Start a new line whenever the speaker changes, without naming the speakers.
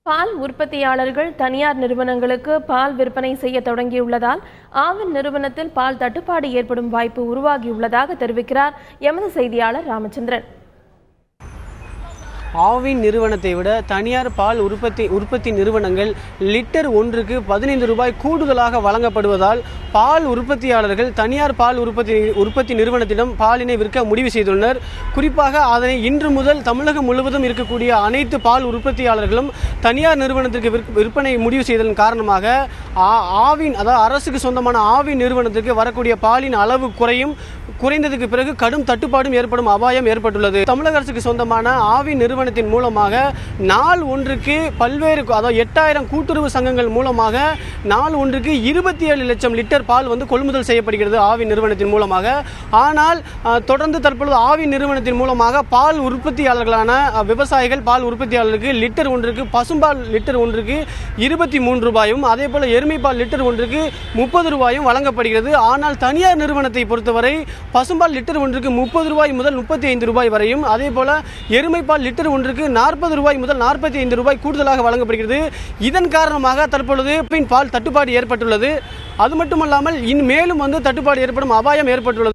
பால் உற்பத்தியாளர்கள் தனியார் நிறுவனங்களுக்கு பால் விற்பனை செய்ய தொடங்கியுள்ளதால் ஆவின் நிறுவனத்தில் பால் தட்டுப்பாடு ஏற்படும் வாய்ப்பு உருவாகியுள்ளதாக தெரிவிக்கிறார் எமது செய்தியாளர் ராமச்சந்திரன்.
ஆவின் நிறுவனத்தை விட தனியார் பால் உற்பத்தி நிறுவனங்கள் லிட்டர் ஒன்றுக்கு 15 ரூபாய் கூடுதலாக வழங்கப்படுவதால் பால் உற்பத்தியாளர்கள் தனியார் பால் உற்பத்தி நிறுவனத்திடம் பாலினை விற்க முடிவு செய்துள்ளனர். குறிப்பாக அதனை இன்று முதல் தமிழகம் முழுவதும் இருக்கக்கூடிய அனைத்து பால் உற்பத்தியாளர்களும் தனியார் நிறுவனத்திற்கு விற்பனை முடிவு செய்ததன் காரணமாக அதாவது அரசுக்கு சொந்தமான ஆவின் நிறுவனத்திற்கு வரக்கூடிய பாலின் அளவு குறைந்ததுக்கு பிறகு கடும் தட்டுப்பாடும் ஏற்படும் அபாயம் ஏற்பட்டுள்ளது. தமிழக அரசுக்கு சொந்தமான ஆவின் நிறுவனத்தின் மூலமாக நாள் ஒன்றுக்கு பல்வேறு 8000 கூட்டுறவு சங்கங்கள் மூலமாக நாள் ஒன்றுக்கு 27 லட்சம் லிட்டர் பால் கொள்முதல் செய்யப்படுகிறது ஆவின் நிறுவனத்தின் மூலமாக. ஆனால் தொடர்ந்து தற்பொழுது ஆவின் நிறுவனத்தின் மூலமாக பால் உற்பத்தியாளர்களான விவசாயிகள் பால் உற்பத்தியாளர்களுக்கு லிட்டர் ஒன்றுக்கு பசும்பால் லிட்டர் ஒன்றுக்கு 23 ரூபாயும் அதே போல எருமைப்பால் லிட்டர் ஒன்றுக்கு 30 ரூபாயும் வழங்கப்படுகிறது. ஆனால் தனியார் நிறுவனத்தை பொறுத்தவரை பசும்பால் லிட்டர் ஒன்றுக்கு 30 ரூபாய் முதல் 35 ரூபாய் வரையும் அதே போல எருமைப்பால் லிட்டர் ஒன்றுக்கு 40 ரூபாய் முதல் 45 ரூபாய் கூடுதலாக வழங்கப்படுகிறது. இதன் காரணமாக தற்பொழுது பால் தட்டுப்பாடு ஏற்பட்டுள்ளது. அது மட்டுமல்லாமல் மேலும் தட்டுப்பாடு ஏற்படும் அபாயம் ஏற்பட்டுள்ளது.